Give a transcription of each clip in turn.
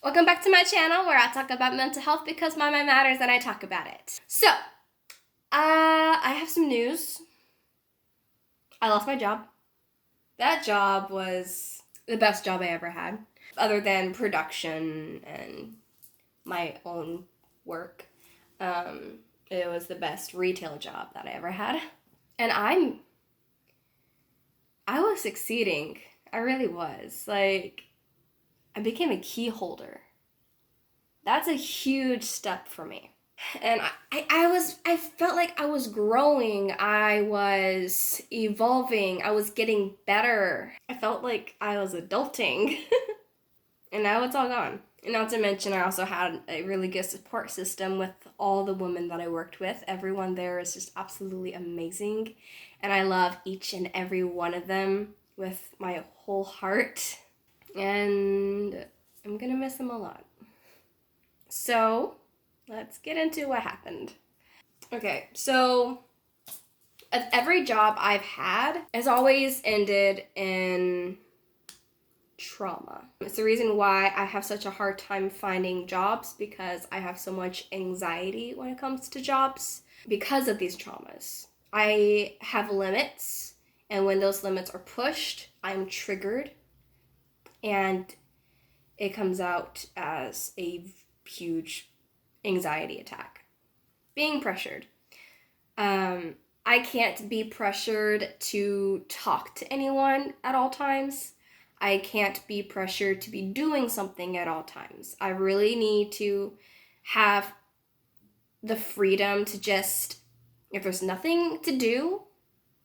Welcome back to my channel where I talk about mental health because my mind matters and I talk about it. So, I have some news. I lost my job. That job was the best job I ever had, other than production and my own work. It was the best retail job that I ever had. And I was succeeding. I really was. Like, I became a key holder. That's a huge step for me. And I felt like I was growing. I was evolving. I was getting better. I felt like I was adulting. And now it's all gone. And not to mention, I also had a really good support system with all the women that I worked with. Everyone there is just absolutely amazing. And I love each and every one of them with my whole heart. And I'm gonna miss them a lot. So, let's get into what happened. Okay, so every job I've had has always ended in trauma. It's the reason why I have such a hard time finding jobs, because I have so much anxiety when it comes to jobs because of these traumas. I have limits, and when those limits are pushed, I'm triggered, and it comes out as a huge anxiety attack. Being pressured. I can't be pressured to talk to anyone at all times. I can't be pressured to be doing something at all times. I really need to have the freedom to just, if there's nothing to do,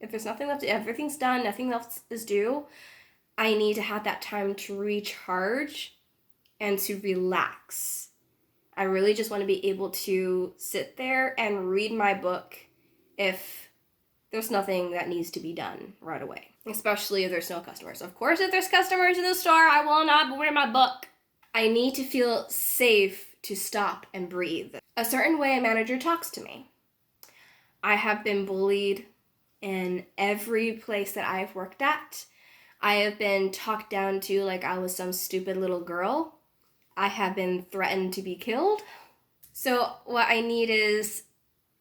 if there's nothing left, everything's done, nothing else is due, I need to have that time to recharge and to relax. I really just want to be able to sit there and read my book if there's nothing that needs to be done right away, especially if there's no customers. Of course, if there's customers in the store, I will not be reading my book. I need to feel safe to stop and breathe. A certain way a manager talks to me. I have been bullied in every place that I've worked at. I have been talked down to like I was some stupid little girl. I have been threatened to be killed. So what I need is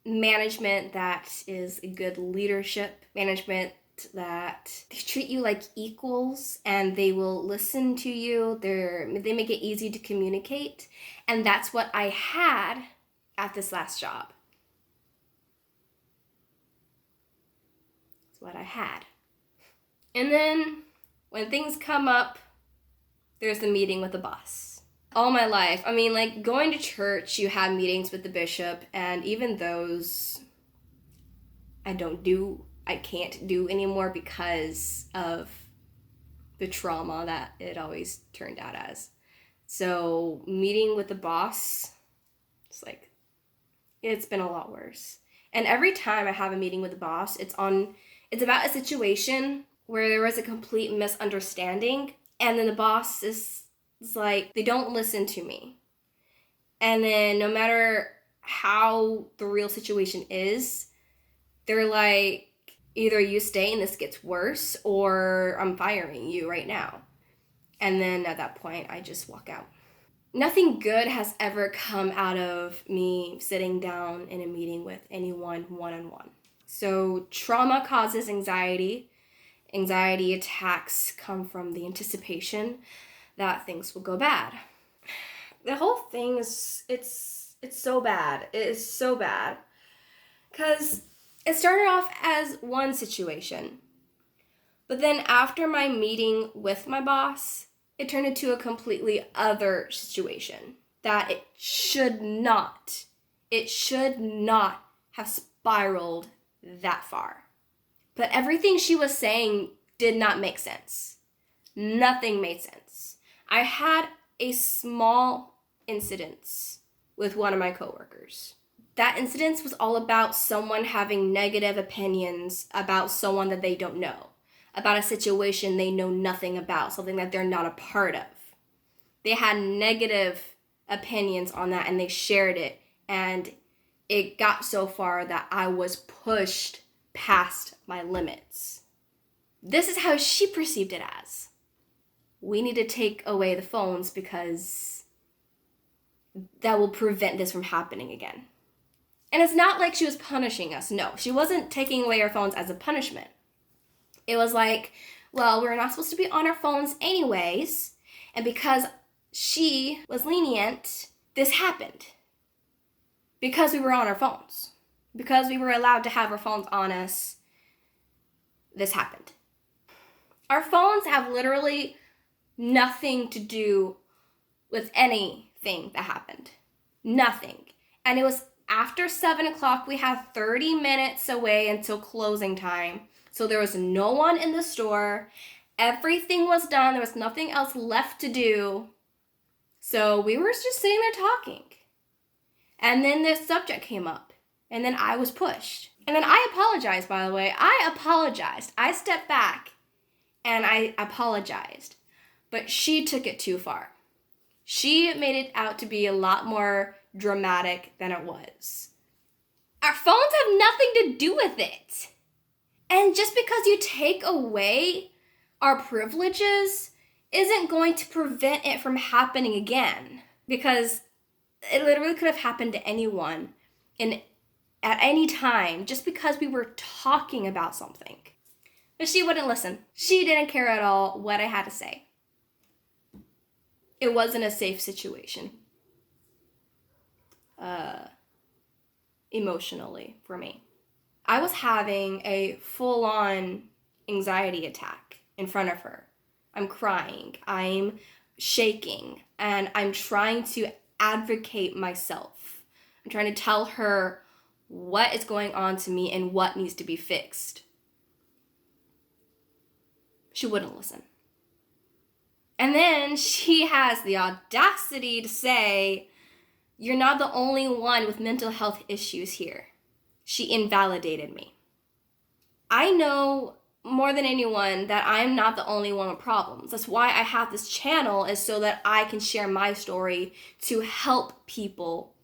management that is a good leadership, management that they treat you like equals and they will listen to you. They make it easy to communicate. And that's what I had at this last job. That's what I had. And then when things come up, there's the meeting with the boss. All my life, I mean, like going to church, you have meetings with the bishop, and even those I can't do anymore because of the trauma that it always turned out as. So meeting with the boss, it's been a lot worse. And every time I have a meeting with the boss, it's about a situation where there was a complete misunderstanding, and then the boss is like, they don't listen to me. And then no matter how the real situation is, they're like, either you stay and this gets worse, or I'm firing you right now. And then at that point, I just walk out. Nothing good has ever come out of me sitting down in a meeting with anyone one-on-one. So trauma causes anxiety. Anxiety attacks come from the anticipation that things will go bad. The whole thing is, it's so bad. It is so bad. Because it started off as one situation. But then after my meeting with my boss, it turned into a completely other situation that it should not have spiraled that far. But everything she was saying did not make sense. Nothing made sense. I had a small incident with one of my coworkers. That incident was all about someone having negative opinions about someone that they don't know, about a situation they know nothing about, something that they're not a part of. They had negative opinions on that and they shared it, and it got so far that I was pushed past my limits. This is how she perceived it as. We need to take away the phones because that will prevent this from happening again. And it's not like she was punishing us. No, she wasn't taking away our phones as a punishment. It was like, well, we're not supposed to be on our phones anyways. And because she was lenient, this happened. Because we were on our phones. Because we were allowed to have our phones on us, this happened. Our phones have literally nothing to do with anything that happened. Nothing. And it was after 7 o'clock. We had 30 minutes away until closing time. So there was no one in the store. Everything was done. There was nothing else left to do. So we were just sitting there talking. And then this subject came up. And then I was pushed. And then I apologized, by the way. I apologized. I stepped back and I apologized. But she took it too far. She made it out to be a lot more dramatic than it was. Our phones have nothing to do with it. And just because you take away our privileges isn't going to prevent it from happening again. Because it literally could have happened to anyone at any time just because we were talking about something. But she wouldn't listen. She didn't care at all what I had to say. It wasn't a safe situation. Emotionally for me. I was having a full-on anxiety attack in front of her. I'm crying, I'm shaking, and I'm trying to advocate myself. I'm trying to tell her what is going on to me and what needs to be fixed. She wouldn't listen. And then she has the audacity to say, "You're not the only one with mental health issues here." She invalidated me. I know more than anyone that I'm not the only one with problems. That's why I have this channel, is so that I can share my story to help people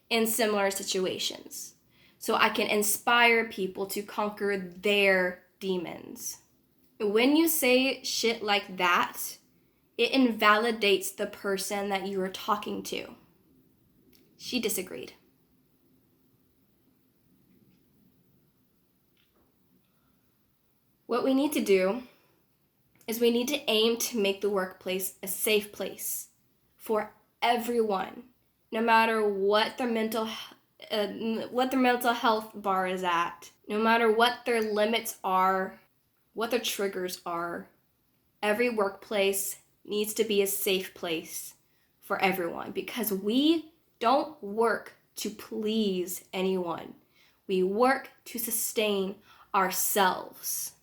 in similar situations. So I can inspire people to conquer their demons. When you say shit like that, it invalidates the person that you are talking to. She disagreed. What we need to do is we need to aim to make the workplace a safe place for everyone, no matter what their mental health bar is at, no matter what their limits are, what their triggers are. Every workplace needs to be a safe place for everyone, because we don't work to please anyone. We work to sustain ourselves.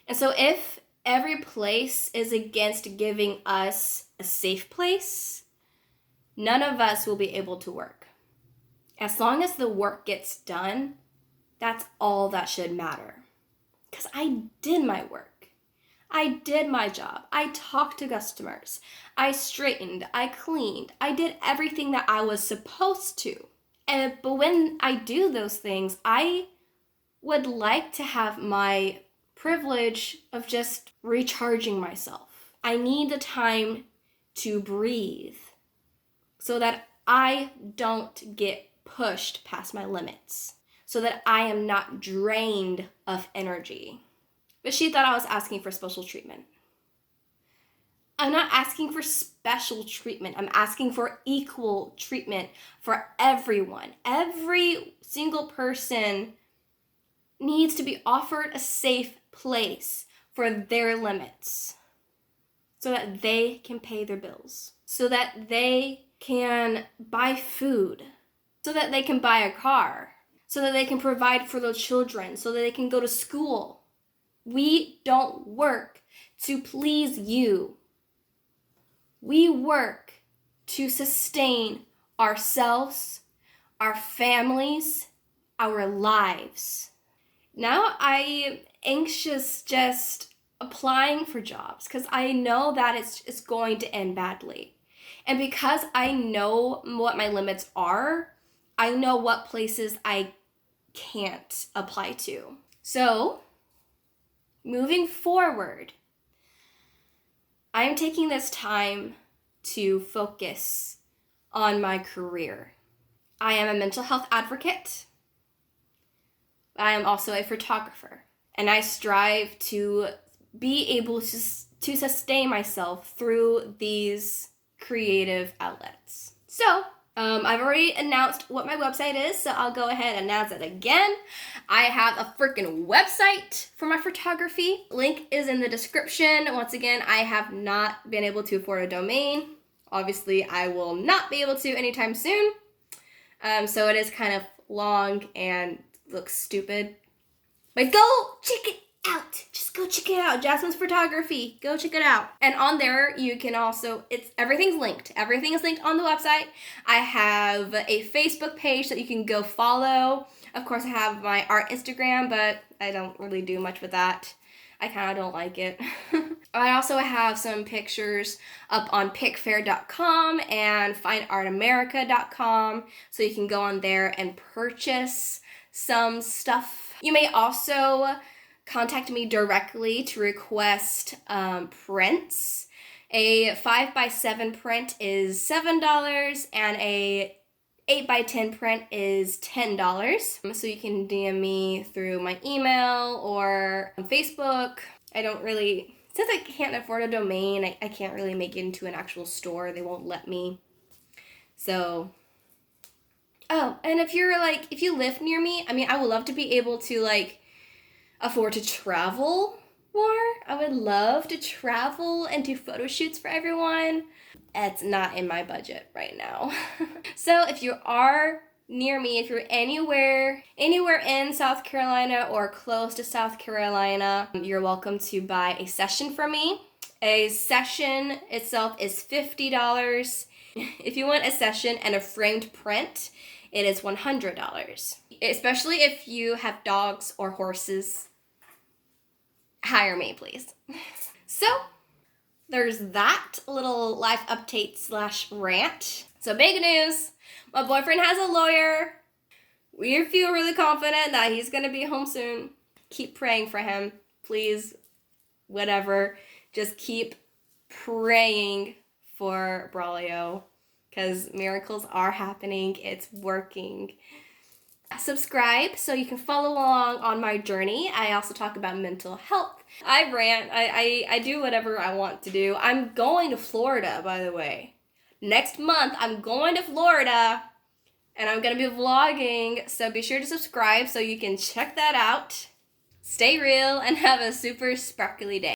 And so if every place is against giving us a safe place, none of us will be able to work. As long as the work gets done, that's all that should matter. Because I did my work. I did my job. I talked to customers. I straightened. I cleaned. I did everything that I was supposed to. But when I do those things, I would like to have my privilege of just recharging myself. I need the time to breathe so that I don't get pushed past my limits, so that I am not drained of energy. But she thought I was asking for special treatment. I'm not asking for special treatment. I'm asking for equal treatment for everyone. Every single person needs to be offered a safe place for their limits, so that they can pay their bills, so that they can buy food, so that they can buy a car, so that they can provide for their children, so that they can go to school. We don't work to please you. We work to sustain ourselves, our families, our lives. Now I am anxious just applying for jobs because I know that it's going to end badly. And because I know what my limits are, I know what places I can't apply to. So, moving forward, I'm taking this time to focus on my career. I am a mental health advocate. I am also a photographer, and I strive to be able to sustain myself through these creative outlets. So, I've already announced what my website is, so I'll go ahead and announce it again. I have a freaking website for my photography. Link is in the description. Once again, I have not been able to afford a domain. Obviously, I will not be able to anytime soon. So it is kind of long and looks stupid. But go check it out. Just go check it out. Jasmine's Photography. Go check it out. And on there, you can also, everything's linked. Everything is linked on the website. I have a Facebook page that you can go follow. Of course, I have my art Instagram, but I don't really do much with that. I kind of don't like it. I also have some pictures up on picfair.com and fineartamerica.com, so you can go on there and purchase some stuff. You may also contact me directly to request prints. A 5x7 print is $7 and a 8x10 print is $10. So you can DM me through my email or on Facebook. I don't really, since I can't afford a domain, I can't really make it into an actual store. They won't let me. So, oh, and if you live near me, I mean, I would love to be able to afford to travel more. I would love to travel and do photo shoots for everyone. It's not in my budget right now. So if you are near me, if you're anywhere in South Carolina or close to South Carolina, you're welcome to buy a session from me. A session itself is $50. If you want a session and a framed print, it is $100. Especially if you have dogs or horses, hire me, please. So, there's that little life update / rant. So big news, my boyfriend has a lawyer. We feel really confident that he's gonna be home soon. Keep praying for him, please, whatever. Just keep praying for Braulio, because miracles are happening, it's working. Subscribe so you can follow along on my journey. I also talk about mental health. I rant. I do whatever I want to do. I'm going to Florida, by the way. Next month, I'm going to Florida, and I'm going to be vlogging, so be sure to subscribe so you can check that out. Stay real and have a super sparkly day.